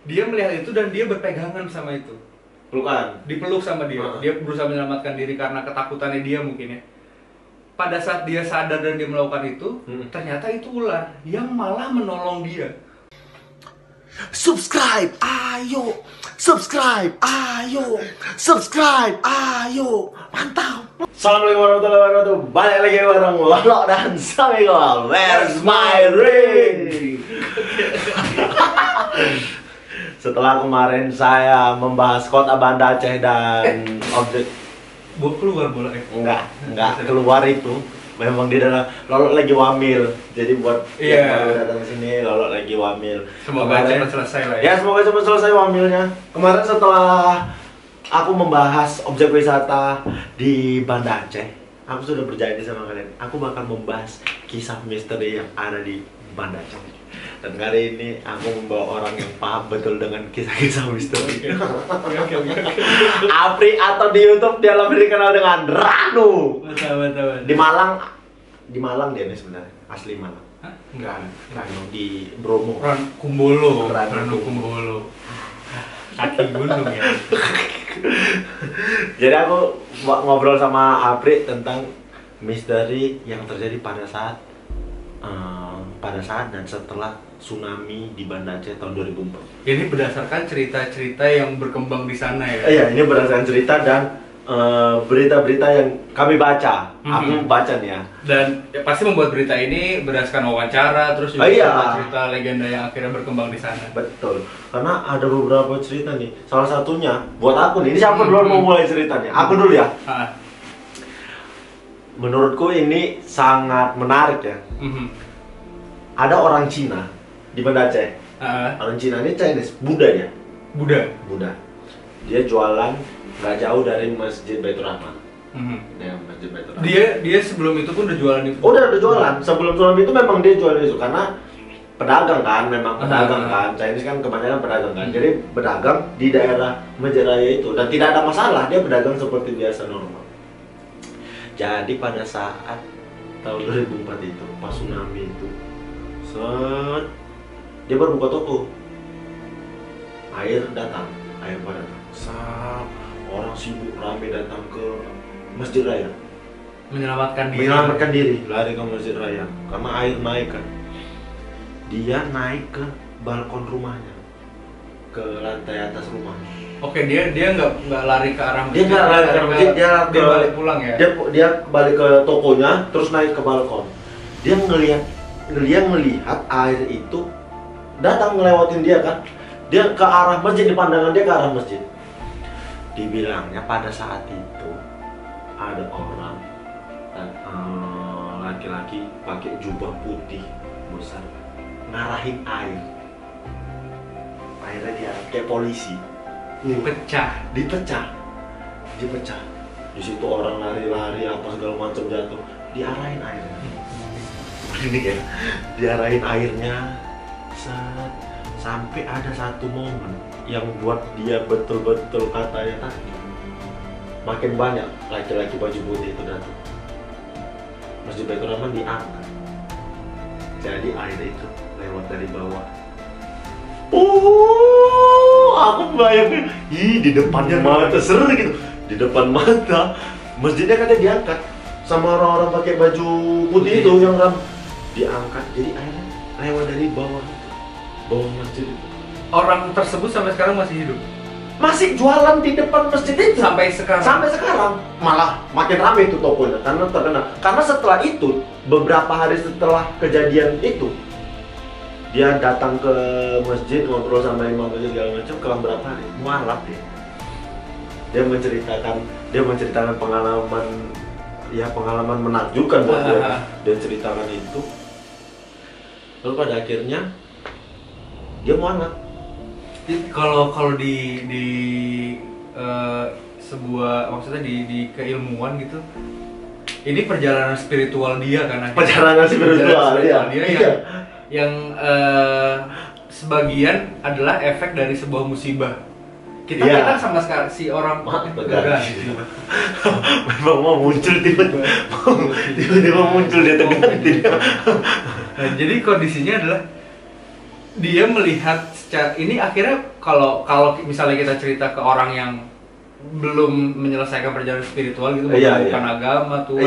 Dia melihat itu dan dia berpegangan sama itu. Pelukan. Dipeluk sama dia. Dia berusaha menyelamatkan diri karena ketakutannya dia mungkin ya. Pada saat dia sadar dan dia melakukan itu, ternyata itu ular yang malah menolong dia. Subscribe, ayo. Subscribe, ayo. Subscribe, ayo. Mantap. Assalamualaikum warahmatullahi wabarakatuh. Balik lagi bareng Lolo dan Samigol. Where's my ring? Setelah kemarin saya membahas kota Banda Aceh dan objek Keluar bola enggak keluar itu. Memang di dalam Lolo lagi wamil. Jadi buat yang baru datang ke sini, Lolo lagi wamil. Semoga cepat selesai lah ya. Ya, semoga cepat selesai wamilnya. Kemarin setelah aku membahas objek wisata di Banda Aceh, aku sudah berjanji sama kalian, aku bakal membahas kisah misteri yang ada di Banda Aceh. Dan kali ini aku membawa orang yang paham betul dengan kisah-kisah misteri. Oke. Apri atau di YouTube dia lebih dikenal dengan Ranu. Betul. Di Malang dia nih sebenarnya, asli Malang. Hah? Enggak. Ranu di Bromo. Kumbolo. Ranu Kumbolo. Kaki gunung ya. Jadi aku ngobrol sama Apri tentang misteri yang terjadi pada saat dan setelah tsunami di Banda Aceh tahun 2004. Ini berdasarkan cerita-cerita yang berkembang di sana ya. Iya, ini berdasarkan cerita dan berita-berita yang kami baca. Aku baca nih ya. Dan ya, pasti membuat berita ini berdasarkan wawancara, terus juga cerita legenda yang akhirnya berkembang di sana. Betul. Karena ada beberapa cerita nih. Salah satunya buat aku nih. Ini siapa duluan mau mulai cerita nih? Aku dulu ya. Menurutku ini sangat menarik ya. Ada orang Cina di Banda Aceh. Orang Cina ini Chinese, Buddha ya. Buddha. Dia jualan nggak jauh dari Masjid Baitur Rahman. Ya, Masjid Baitur Rahman. Dia sebelum itu pun udah jualan itu. Udah jualan. Sebelum tsunami itu memang dia jualan itu karena pedagang kan, memang pedagang kan. Chinese kan kebanyakan pedagang kan. Jadi pedagang di daerah Masjid Raya itu dan tidak ada masalah, dia pedagang seperti biasa normal. Jadi pada saat tahun 2004 itu, pas tsunami itu, dia baru buka toko. Air datang. Orang sibuk ramai datang ke Masjid Raya. Menyelamatkan diri, lari ke Masjid Raya karena air naik kan. Dia naik ke balkon rumahnya, ke lantai atas rumah. Oke, dia nggak lari ke arah masjid. Dia nggak lari ke masjid, dia balik pulang ya. Dia balik ke tokonya, terus naik ke balkon. Dia ngelihat air itu datang ngelewatin dia kan. Dia ke arah masjid, di pandangan dia ke arah masjid. Dibilangnya pada saat itu ada orang laki-laki pakai jubah putih besar ngarahin air. Airnya dia kayak polisi. Dipecah. Di situ orang lari-lari apa segala macam jatuh. Diarahin airnya. Ini ya, diarahin airnya. Sampai ada satu momen yang buat dia betul-betul katanya tadi. Makin banyak laki-laki baju putih itu datang. Masjid Baitur Rahman diangkat. Jadi air itu lewat dari bawah. Aku bayangin, di depannya mata seru gitu. Di depan mata, masjidnya katanya diangkat sama orang-orang pakai baju putih itu yang diangkat. Jadi airnya lewat dari bawah masjid itu. Orang tersebut sampai sekarang masih hidup. Masih jualan di depan masjid itu sampai sekarang. Malah makin ramai itu tokonya karena terkenal. Karena setelah itu, beberapa hari setelah kejadian itu, dia datang ke masjid, ngobrol sama imam masjid segala macam. Kelam berapa hari? Mualaf dia. Dia menceritakan pengalaman menakjubkan buat dia. Dia ceritakan itu. Lalu pada akhirnya dia mualaf. Kalau di sebuah, maksudnya di keilmuan gitu, ini perjalanan spiritual dia kan. Perjalanan spiritual dia yang sebagian adalah efek dari sebuah musibah. Kita sama sekali si orang ganti. Memang mau muncul tiba-tiba muncul dia terganti. Nah, jadi kondisinya adalah dia melihat ini akhirnya kalau misalnya kita cerita ke orang yang belum menyelesaikan perjalanan spiritual gitu, bukan agama tuh,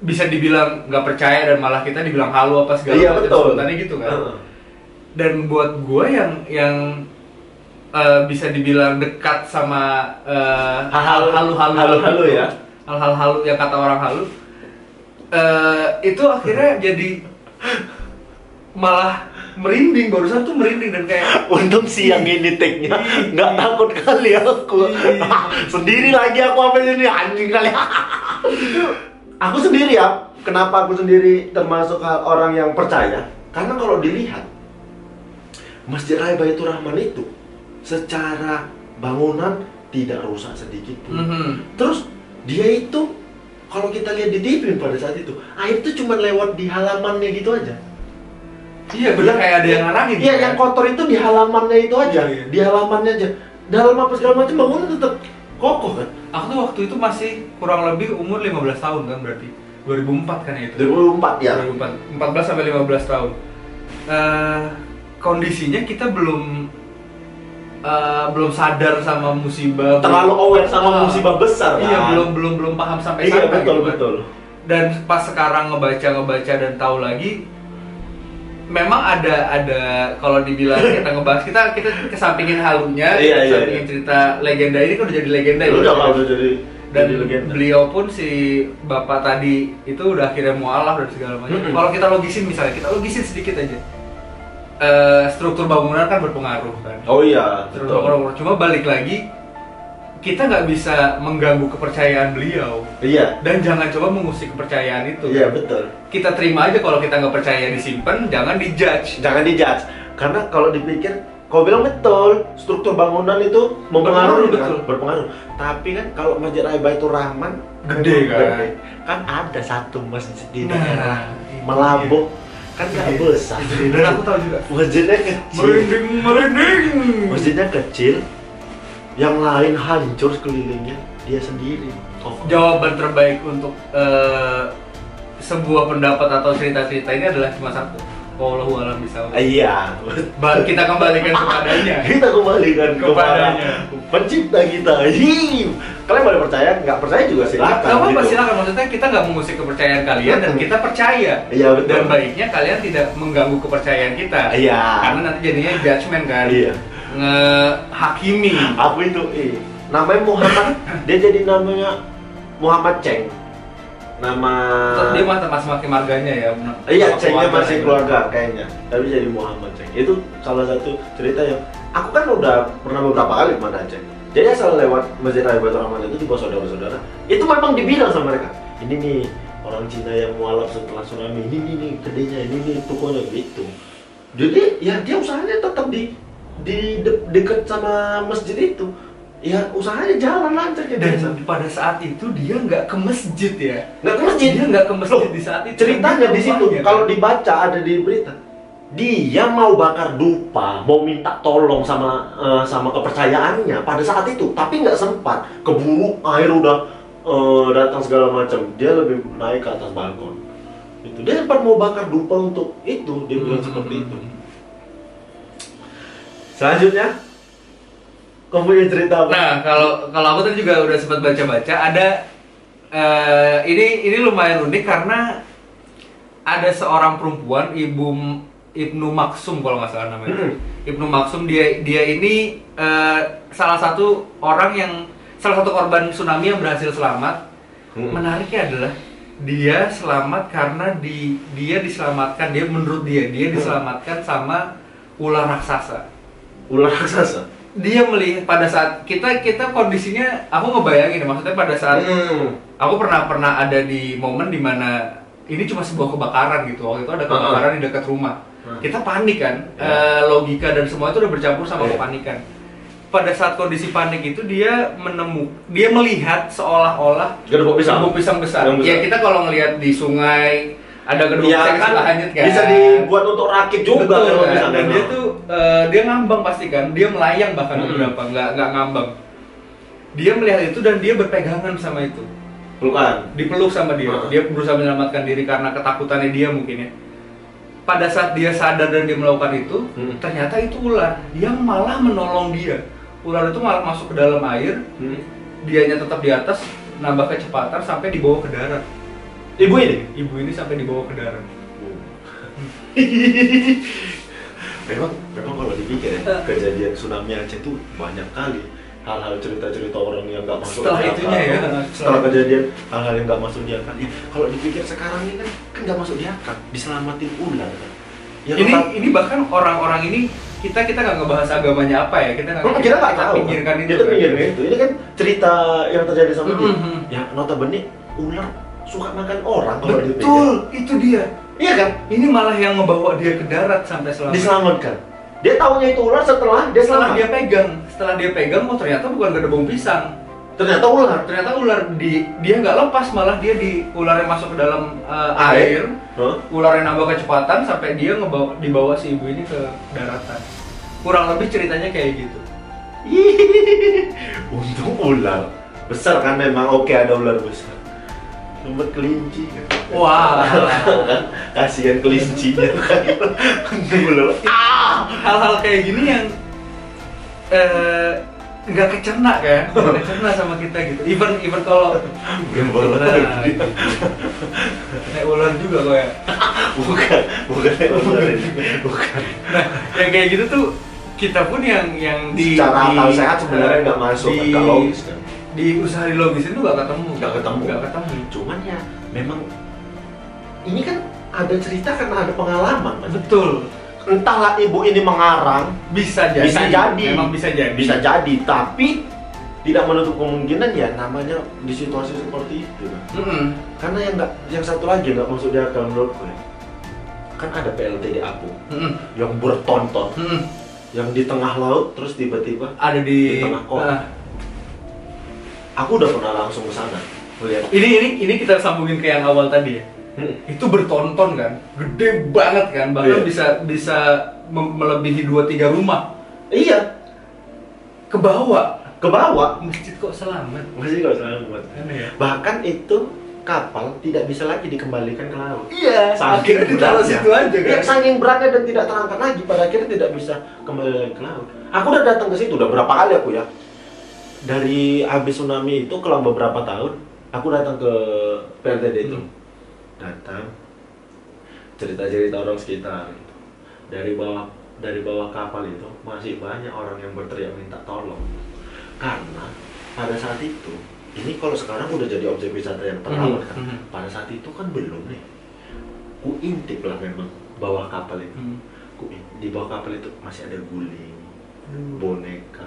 bisa dibilang nggak percaya dan malah kita dibilang halu apa segala macam sebutannya gitu kan. Dan buat gue yang bisa dibilang dekat sama hal-hal halu ya, hal-hal halu yang kata orang halu, itu akhirnya jadi malah merinding, barusan tuh merinding dan kayak untung siang ini take-nya nggak takut kali aku sendiri lagi aku apa ini anjing kali. Aku sendiri ya, kenapa aku sendiri termasuk orang yang percaya? Karena kalau dilihat Masjid Raya Baitur Rahman itu secara bangunan tidak rusak sedikit pun. Terus dia itu kalau kita lihat di TV pada saat itu, air itu cuma lewat di halamannya gitu aja. Iya benar, kayak ada yang ngarangin. Iya, yang kotor itu di halamannya itu aja, di halamannya aja. Dalam apa segala macam bangunan tetap kokoh kan. Aku tuh waktu itu masih kurang lebih umur 15 tahun kan, berarti 2004 kan itu. 2004 ya. 14 sampai 15 tahun. Kondisinya kita belum sadar sama musibah. Terlalu aware sama musibah besar kan. Iya, belum paham sampai sana. Iya, betul. Dan pas sekarang ngebaca dan tahu lagi, memang ada kalau dibilang kita ngebahas, kita kesampingin halunya, kesampingin cerita legenda ini kan udah jadi legenda ya. Udah jadi. Dan beliau pun si bapak tadi itu udah akhirnya mualaf dan segala macam. Kalau kita logisin sedikit aja. Struktur bangunan kan berpengaruh kan. Oh iya, betul. Cuma balik lagi, kita nggak bisa mengganggu kepercayaan beliau. Iya. Dan jangan coba mengusik kepercayaan itu. Iya, betul. Kita terima aja kalau kita nggak percaya, disimpan, jangan dijudge. Karena kalau dipikir, kau bilang betul, struktur bangunan itu mempengaruhi, berpengaruh. Tapi kan kalau Masjid Raya Baitur Rahman gede kan ada satu masjid di daerah Melabok, kan nggak besar. Dan aku tahu juga. Masjidnya kecil. Merinding. Masjidnya kecil, yang lain hancur sekelilingnya, dia sendiri. Jawaban terbaik untuk sebuah pendapat atau cerita-cerita ini adalah cuma satu. Wallahu a'lam bishawab. Iya. Kita kembalikan kepadanya. Kepadanya. Pencipta kita. Kalian boleh percaya, nggak percaya juga silakan. Nggak apa-apa, silakan. Maksudnya kita nggak mengusik kepercayaan kalian dan kita percaya. Iya, betul. Dan baiknya kalian tidak mengganggu kepercayaan kita. Iya. Karena nanti jadinya judgement kan. Iya. Ngehakimi. Aku itu, namanya Muhammad. Dia jadi namanya Muhammad Cheng. Dia masih pakai marganya ya. Iya, Chengnya masih keluarga kayaknya. Tapi jadi Muhammad Cheng. Itu salah satu cerita yang aku kan udah pernah beberapa kali ke Banda Aceh. Jadi asal lewat Masjid Raya Baitur Rahman itu di bawah saudara-saudara, itu memang dibilang sama mereka, ini nih orang Cina yang mualaf setelah tsunami, ini nih gedenya, ini nih tokonya gitu. Jadi ya dia usahanya tetap di dekat sama masjid itu. Ya usahanya jalan lancar kayak biasa. Dan pada saat itu dia nggak ke masjid ya? Nggak ke masjid. Dia nggak ke masjid di saat itu. Ceritanya di situ, kalau dibaca ada di berita, dia mau bakar dupa, mau minta tolong sama kepercayaannya pada saat itu, tapi nggak sempat. Keburu air udah datang segala macam. Dia lebih naik ke atas balkon. Itu dia sempat mau bakar dupa untuk itu, dia bilang seperti itu. Selanjutnya, kamu punya cerita apa? Nah, kalau aku tadi juga udah sempat baca-baca, ada ini lumayan unik karena ada seorang perempuan, Ibnu Maksum kalau nggak salah namanya. Ibnu Maksum dia ini salah satu korban tsunami yang berhasil selamat. Menariknya adalah dia selamat karena dia diselamatkan, menurut dia diselamatkan sama ular raksasa. Ular raksasa? Dia melihat pada saat kita kondisinya, aku ngebayangin maksudnya pada saat aku pernah ada di momen dimana ini cuma sebuah kebakaran gitu. Waktu itu ada kebakaran di dekat rumah. Kita panik kan, logika dan semua itu udah bercampur sama kepanikan. Pada saat kondisi panik itu dia melihat seolah-olah gedung pisang besar. Ya kita kalau ngelihat di sungai ada gedung pisang kan hanyut kan. Bisa dibuat untuk rakit juga. Betul, kan? Dan dia tuh dia ngambang pasti kan, dia melayang bahkan beberapa, nggak ngambang. Dia melihat itu dan dia berpegangan sama itu. Pelukan. Dipeluk sama dia. Dia berusaha menyelamatkan diri karena ketakutannya dia mungkin ya. pada saat dia sadar dan dia melakukan itu, ternyata itu ular yang malah menolong dia. Ular itu malah masuk ke dalam air, dianya tetap di atas, nambah kecepatan sampai dibawa ke darat. Ibu ini Sampai dibawa ke darat. memang kalau dipikir ya, kejadian tsunami Aceh itu banyak kali hal-hal cerita-cerita orang yang nggak masuk Setelah di akal. itunya ya, Setelah kejadian hal-hal yang nggak masuk di akal. Ya, kalau dipikir sekarang ini kan nggak masuk di akal, diselamatin ular kan. Ya, ini bahkan orang-orang ini kita nggak ngebahas agamanya apa ya, kita nggak tahu. Pinggirkan itu. Kita pinggirkan itu. Ini kan cerita yang terjadi sama dia. Ya notabene ular suka makan orang kalau dipikir. Betul, itu dia. Iya kan? Ini malah yang ngebawa dia ke darat sampai selamat. Diselamatkan. Dia taunya itu ular setelah dia Setelah selamat. Setelah dia pegang, oh ternyata bukan gedebong pisang. Ternyata ular. Ternyata ular dia nggak lepas, malah dia ular yang masuk ke dalam air. Ular yang nambah kecepatan sampai dia dibawa si ibu ini ke daratan. Kurang lebih ceritanya kayak gitu. Untung ular besar kan memang, oke ada ular besar. Sempat kelinci kan. Wah, Kasihan kelincinya kan. Untung ular. Hal-hal kayak gini yang nggak kecerna kan, nggak kecerna sama kita gitu. Even kalau naik ular juga kok ya. Bukan naik ular ini. Bukan. Nah, yang kayak gitu tuh kita pun yang secara akal sehat sebenarnya nggak masuk, nggak logis kan. Di usaha dilogisin tuh nggak ketemu. Cuman ya memang ini kan ada cerita karena ada pengalaman kan? Betul. Entahlah ibu ini mengarang, bisa jadi. Memang bisa jadi. Tapi tidak menutup kemungkinan ya namanya di situasi seperti itu karena yang satu lagi nggak masuk di akal menurutku ya. Kan ada PLT di Apung yang bertonton yang di tengah laut terus tiba-tiba ada di tengah kota. Aku udah pernah langsung ke sana melihat. Ini kita sambungin ke yang awal tadi ya. Itu bertonton kan, gede banget kan, bahkan bisa melebihi 2-3 rumah. Iya. Ke bawah. Masjid kok selamat. Aneh ya. Bahkan itu kapal tidak bisa lagi dikembalikan ke laut. Iya. Akhirnya ditaruh situ aja kan. Ya, saking beratnya dan tidak terangkat lagi, pada akhirnya tidak bisa kembali ke laut. Aku udah datang ke situ udah berapa kali aku ya. Dari habis tsunami itu kelang beberapa tahun, aku datang ke PLTD itu. Datang cerita-cerita orang sekitar gitu. Dari bawah kapal itu masih banyak orang yang berteriak minta tolong karena pada saat itu ini kalau sekarang udah jadi objek wisata yang terawat kan. Pada saat itu kan belum nih. Ku intip lah memang bawah kapal itu. Di bawah kapal itu masih ada guling, boneka.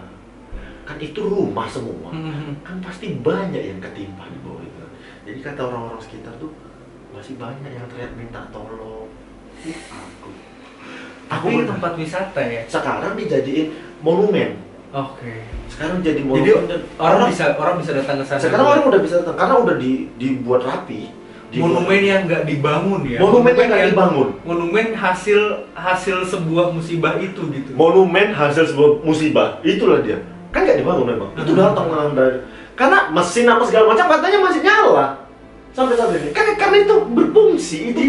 Kan itu rumah semua. Kan pasti banyak yang ketimpa di bawah itu. Jadi kata orang-orang sekitar tuh masih banyak yang teriak minta tolong. Aku tempat wisata ya. Sekarang dijadiin monumen. Oke. Sekarang jadi monumen. Jadi orang bisa datang ke sana. Sekarang orang udah bisa datang karena udah dibuat rapi. Monumen yang nggak dibangun ya. Monumen yang nggak dibangun. Monumen hasil sebuah musibah itu gitu. Monumen hasil sebuah musibah, itulah dia. Kan nggak dibangun memang. Itu datang dari karena mesin apa segala macam katanya masih nyala. Sampai saat ini karena itu berfungsi, itu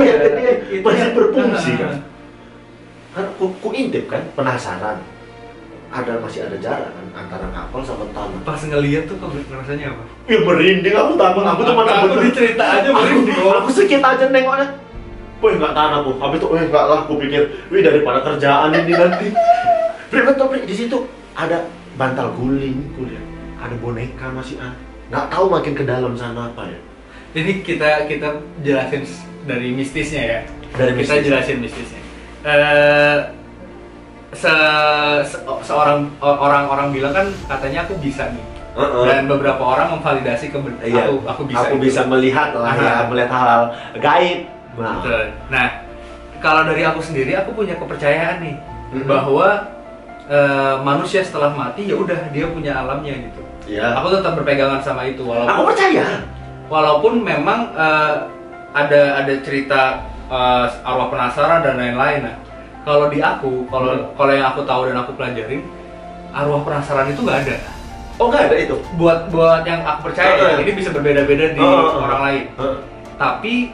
masih berfungsi kan. Karena ku intip kan, penasaran. Masih ada jarak kan antara kapal sama tanah. Pas ngeliat tuh kamu rasanya apa? Ya merinding, aku takut, aku tuh mana bener. Aku dicerita aja merinding. Aku sedikit aja nengoknya. Wih nggak tahan aku, habis itu nggak lah, aku pikir, daripada kerjaan ini nanti. Betul di situ ada bantal guling, kuliah, ada boneka masih ada. Nggak tahu makin ke dalam sana apa ya. Ini kita jelasin dari mistisnya ya. Kita jelasin mistisnya. Seorang orang bilang kan katanya aku bisa nih. Dan beberapa orang memvalidasi aku bisa. Aku bisa melihat lah ya, melihat hal gaib. Betul. Nah, kalau dari aku sendiri aku punya kepercayaan nih bahwa manusia setelah mati ya udah dia punya alamnya gitu. Iya. Aku tetap berpegangan sama itu walaupun aku percaya. Walaupun memang ada cerita arwah penasaran dan lain-lain. Nah, kalau di aku, kalau yang aku tahu dan aku pelajarin, arwah penasaran itu nggak ada. Oh nggak ada itu? Buat yang aku percaya, ini bisa berbeda-beda di orang lain. Tapi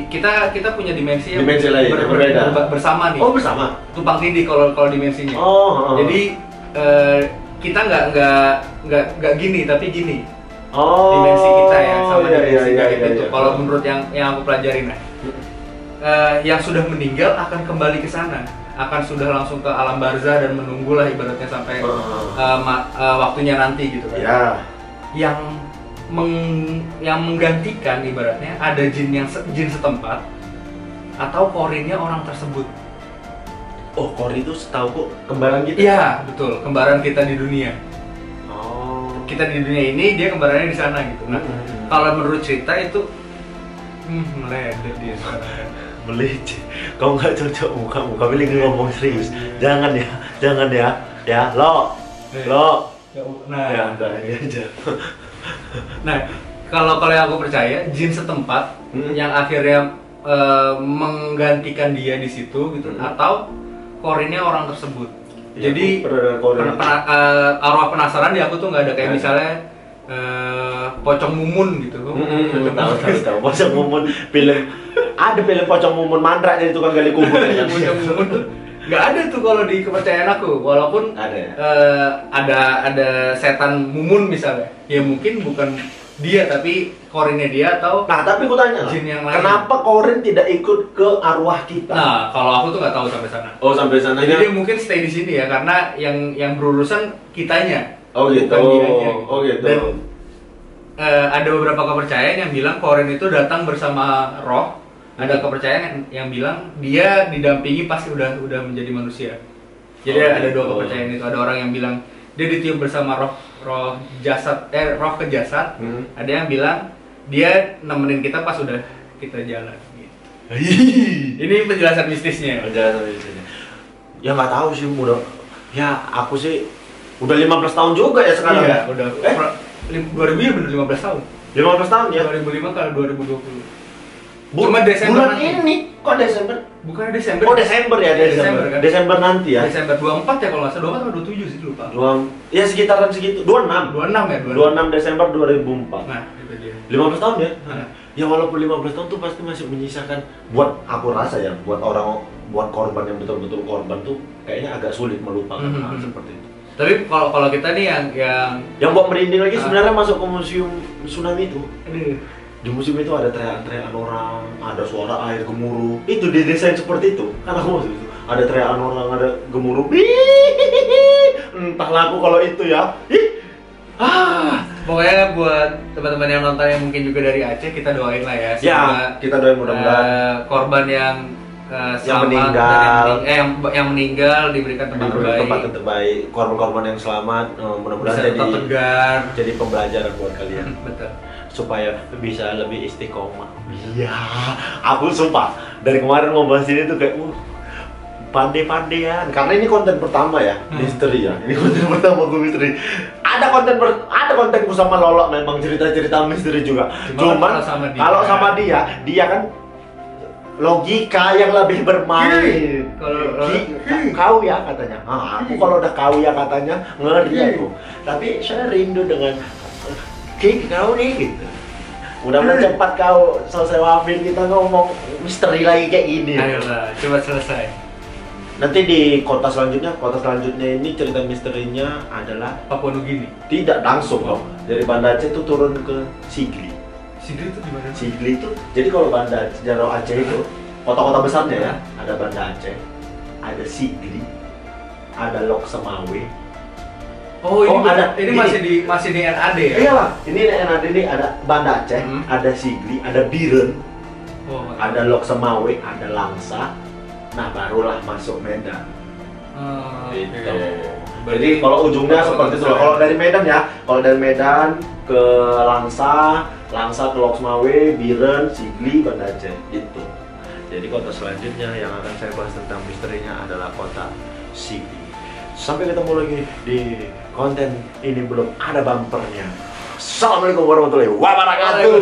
kita punya dimensi yang Dimensi lain, yang berbeda. bersama nih. Oh, bersama. Tumpang tindih kalau dimensinya. Oh. Jadi kita nggak gini tapi gini. Oh. Dimensi kita ya sama dimensi iya, gaib itu. iya. Kalau menurut yang aku pelajarin yang sudah meninggal akan kembali ke sana, akan sudah langsung ke alam barzah dan menunggulah ibaratnya sampai waktunya nanti gitu kan. Ya. Yang menggantikan ibaratnya ada jin setempat atau korinnya orang tersebut. Oh, kori itu setahuku kembaran kita. Iya, betul, kembaran kita di dunia. Oh. Kita di dunia ini, dia kembarannya di sana gitu. Nah, kalau menurut cerita itu meledet dia sekarang. Meleceh. Kau nggak cocok muka pilih ngomong serius. Jangan ya. Ya, lo. Nah, Ya, udah ini aja. Nah, kalau yang aku percaya, jin setempat yang akhirnya menggantikan dia di situ gitu, atau korinnya orang tersebut. Ya, Jadi arwah penasaran di aku tuh nggak ada kayak misalnya pocong mumun gitu. Tahu. Pocong mumun ada film pocong mumun mandra jadi tukang gali kubur. Pocong mumun tuh nggak ada tuh kalau di kepercayaan aku. Walaupun ada setan mumun misalnya, ya mungkin bukan dia tapi korinnya dia atau. Nah, tapi aku tanya, jin yang lain. kenapa korin tidak ikut ke arwah kita? Nah, kalau aku tuh nggak tahu sampai sana. Oh, sampai sana. Jadi dia mungkin stay di sini ya, karena yang berurusan kitanya. Oh gitu. Bukan dianya. Oh gitu. Dan ada beberapa kepercayaan yang bilang korin itu datang bersama roh. Ada kepercayaan yang bilang dia didampingi pasti udah menjadi manusia. Jadi ada dua kepercayaan itu. Ada orang yang bilang dia ditiup bersama roh jasad, roh ke jasad. Ada yang bilang dia nemenin kita pas udah kita jalan. Gitu. Ini penjelasan mistisnya. Ya nggak tahu sih, ya aku sih udah 15 tahun juga ya sekarang. Iya, udah. 2000 ya bener 15 tahun. 15 tahun ya. 2005 ke 2020. Cuma Desember bulan nanti. ini kok Desember? Bukan Desember. Oh, Desember ya, Desember. Kan? Desember nanti ya. Desember 24 ya kalau nggak salah, 24 atau 27 sih lupa. Ya sekitaran segitu. 26 ya, 26 Desember 2004. Nah, itu dia. 15 tahun ya? Nah. Ya walaupun 15 tahun tuh pasti masih menyisakan, buat aku rasa ya, buat korban yang betul-betul korban tuh kayaknya agak sulit melupakan hal seperti itu. Tapi kalau kita nih yang buat merinding lagi sebenarnya masuk ke museum tsunami itu. Aduh. Di museum itu ada teriakan orang, ada suara air gemuruh. Itu didesain seperti itu. Kan aku maksud itu. Ada teriakan orang, ada gemuruh. Entahlah aku kalau itu ya. Pokoknya buat teman-teman yang nonton yang mungkin juga dari Aceh, kita doain lah ya. Ya, kita doain mudah-mudahan korban yang meninggal, yang meninggal diberikan tempat terbaik. Korban-korban yang selamat, mudah-mudahan tetap tegar, jadi pembelajaran buat kalian. Betul. Supaya bisa lebih istiqomah. Iya, aku sumpah dari kemarin mau bahas ini tuh kayak pandai-pandaian. Karena ini konten pertama ya, misteri ya. Ini konten pertama gue misteri. Ada konten bersama Lolo memang cerita-cerita misteri juga. Cuman kalau sama dia kan logika yang lebih bermain. Kau ya katanya. Aku kalau udah kau ya katanya ngeri aku. Tapi saya rindu dengan kau nih gitu. Mudah-mudahan cepat kau selesai wafil, kita ngomong misteri lagi kayak gini. Ayolah, coba selesai. Nanti di kota selanjutnya ini cerita misterinya adalah Papua Nugini. Tidak langsung loh. Dari Banda Aceh itu turun ke Sigli. Sigli itu di mana? Sigli itu, jadi kalau Banda Jaro Aceh itu kota-kota besarnya ya, ada Banda Aceh, ada Sigli, ada Lok Semawe. Oh, ini masih di NAD ya? Iya lah, ini NAD ini ada Banda Aceh, ada Sigli, ada Biren, ada Lok Semawe, ada Langsa. Nah, barulah masuk Medan. Gitu. Jadi kalau ujungnya seperti itu. Kalau dari Medan ya, kalau dari Medan ke Langsa ke Lok Semawe, Biren, Sigli, Banda Aceh, gitu. Jadi kota selanjutnya yang akan saya bahas tentang misterinya adalah kota Sigli. Sampai ketemu lagi di konten ini, belum ada bumpernya. Assalamualaikum warahmatullahi wabarakatuh.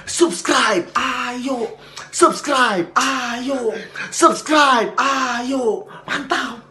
Subscribe, ayo. Subscribe, ayo. Mantap.